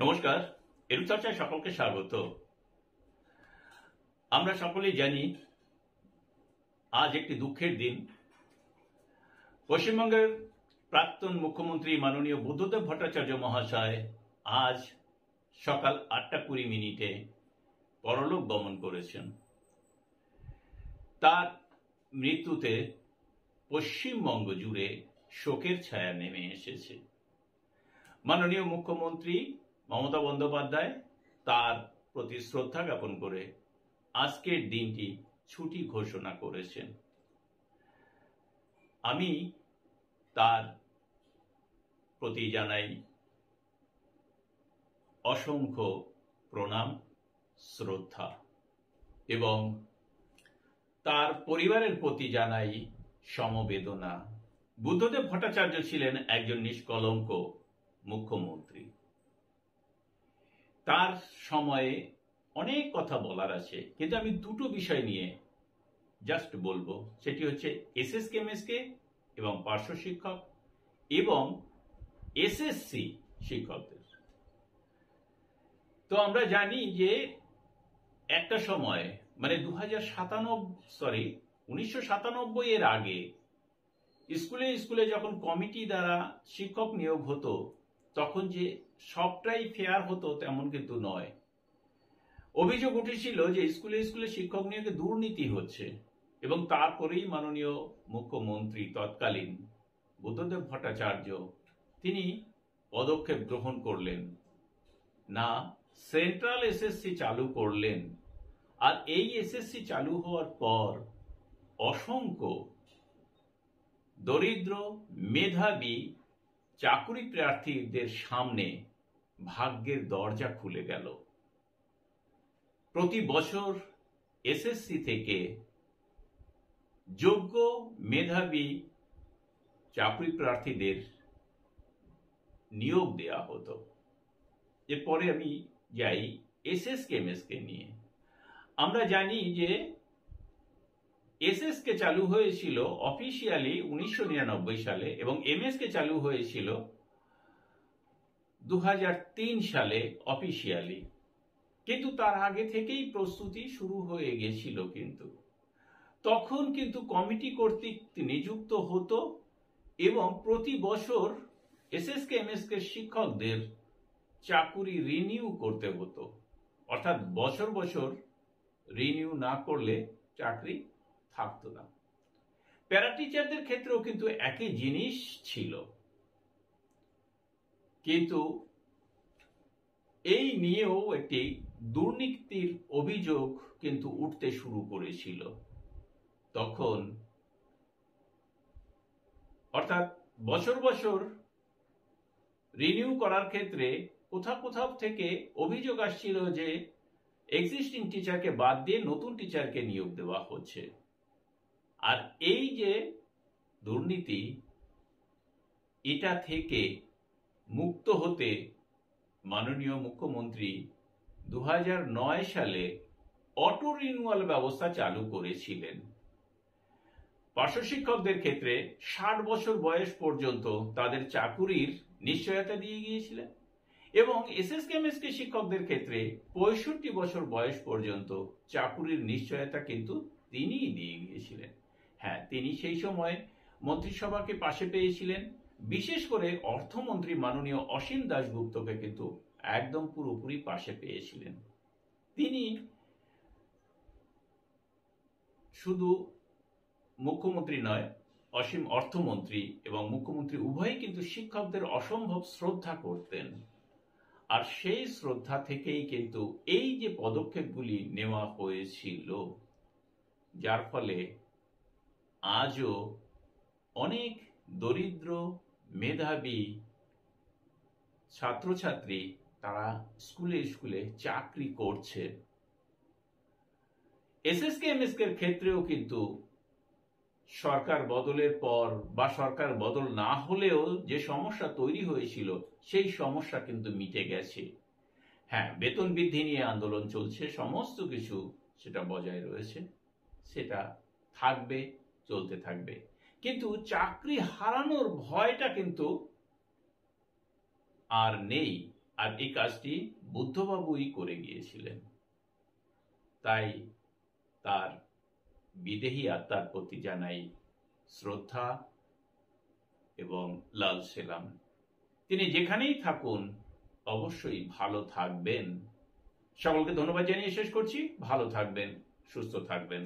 নমস্কার, এরূপ চর্চায় সকলকে স্বাগত। আমরা সকলেই জানি আজ একটি দুঃখের দিন। পশ্চিমবঙ্গের প্রাক্তন মুখ্যমন্ত্রী মাননীয় বুদ্ধদেব ভট্টাচার্য মহাশয় আজ সকাল 8:20 পরলোক গমন করেছেন। তার মৃত্যুতে পশ্চিমবঙ্গ জুড়ে শোকের ছায়া নেমে এসেছে। মাননীয় মুখ্যমন্ত্রী মমতা বন্দ্যোপাধ্যায় তার প্রতি শ্রদ্ধা জ্ঞাপন করে আজকের দিনটি ছুটি ঘোষণা করেছেন। আমি তার প্রতি জানাই অসংখ্য প্রণাম, শ্রদ্ধা এবং তার পরিবারের প্রতি জানাই সমবেদনা। বুদ্ধদেব ভট্টাচার্য ছিলেন একজন নিষ্কলঙ্ক মুখ্যমন্ত্রী। তার সময়ে অনেক কথা বলার আছে, কিন্তু আমি দুটো বিষয় নিয়ে জাস্ট বলবো। সেটি হচ্ছে এসএসকে এমএসকে এবং পার্শ্ব শিক্ষক এবং এসএসসি শিক্ষকদের। তো আমরা জানি যে একটা সময় মানে 1997 এর আগে স্কুলে স্কুলে যখন কমিটি দ্বারা শিক্ষক নিয়োগ হতো তখন যে সবটাই ফেয়ার হতো তেমন কিন্তু নয়। অভিযোগ উঠেছিল যে স্কুলে স্কুলে শিক্ষক নিয়োগে দুর্নীতি হচ্ছে এবং তারপরেই মাননীয় মুখ্যমন্ত্রী তৎকালীন বুদ্ধদেব ভট্টাচার্য তিনি পদক্ষেপ গ্রহণ করলেন, না সেন্ট্রাল এসএসসি চালু করলেন। আর এই এসএসসি চালু হওয়ার পর অসংখ্য দরিদ্র মেধাবী চাকুরি প্রার্থীদের সামনে ভাগ্যের দরজা খুলে গেল। প্রতি বছর এসএসসি থেকে যোগ্য মেধাবী চাকরি প্রার্থীদের নিয়োগ দেয়া হতো। এরপরে আমি যাই এসএসকে এমএসকে নিয়ে। আমরা জানি যে এসএসকে চালু হয়েছিল অফিসিয়ালি 1999 সালে এবং এমএসকে চালু হয়েছিল 2003 সালে অফিসিয়ালি, কিন্তু তার আগে থেকেই প্রস্তুতি শুরু হয়ে গেছিল। কিন্তু তখন কিন্তু কমিটি কর্তৃক নিযুক্ত হতো এবং প্রতি বছর এসএসকে এমএসকে শিক্ষকদের চাকুরি রিনিউ করতে হতো, অর্থাৎ বছর বছর রিনিউ না করলে চাকরি থাকতো না। প্যারা টিচারদের ক্ষেত্রেও কিন্তু একই জিনিস ছিল, কিন্তু এই নিয়েও একটি দুর্নীতির অভিযোগ কিন্তু উঠতে শুরু করেছিল তখন। অর্থাৎ বছর বছর রিনিউ করার ক্ষেত্রে কোথাও কোথাও থেকে অভিযোগ আসছিল যে এক্সিস্টিং টিচারকে বাদ দিয়ে নতুন টিচারকে নিয়োগ দেওয়া হচ্ছে। আর এই যে দুর্নীতি, এটা থেকে মুক্ত হতে মাননীয় মুখ্যমন্ত্রী 2009 সালে অটো রিনিউয়াল ব্যবস্থা চালু করেছিলেন। পার্শ্ব শিক্ষকদের ক্ষেত্রে 60 বছর বয়স পর্যন্ত তাদের চাকুরির নিশ্চয়তা দিয়ে গিয়েছিলেন এবং এসএসকে এমএসকে শিক্ষকদের ক্ষেত্রে 65 বছর বয়স পর্যন্ত চাকুরির নিশ্চয়তা কিন্তু তিনিই দিয়ে গিয়েছিলেন। হ্যাঁ, তিনি সেই সময় মন্ত্রিসভাকে পাশে পেয়েছিলেন। বিশেষ করে অর্থমন্ত্রী মাননীয় অসীম দাশগুপ্তকে কিন্তু একদম পুরোপুরি পাশে পেয়েছিলেন। তিনি শুধু মুখ্যমন্ত্রী নয়, অসীম অর্থমন্ত্রী এবং মুখ্যমন্ত্রী উভয়ই কিন্তু শিক্ষকদের অসম্ভব শ্রদ্ধা করতেন। আর সেই শ্রদ্ধা থেকেই কিন্তু এই যে পদক্ষেপগুলি নেওয়া হয়েছিল, যার ফলে আজও অনেক দরিদ্র মেধাবী ছাত্রছাত্রী তারা স্কুলে স্কুলে চাকরি করছে। এসএসকে এমএসকে এর ক্ষেত্রেও কিন্তু সরকার বদলের পর বা সরকার বদল না হলেও যে সমস্যা তৈরি হয়েছিল সেই সমস্যা কিন্তু মিটে গেছে। হ্যাঁ, বেতন বৃদ্ধি নিয়ে আন্দোলন চলছে, সমস্ত কিছু সেটা বজায় রয়েছে, সেটা থাকবে, চলতে থাকবে, কিন্তু চাকরি হারানোর ভয়টা কিন্তু আর নেই। আর এই কাজটি বুদ্ধবাবুই করে গিয়েছিলেন। তাই তার বিদেহী আত্মার প্রতি জানাই শ্রদ্ধা এবং লাল সেলাম। তিনি যেখানেই থাকুন অবশ্যই ভালো থাকবেন। সকলকে ধন্যবাদ জানিয়ে শেষ করছি। ভালো থাকবেন, সুস্থ থাকবেন।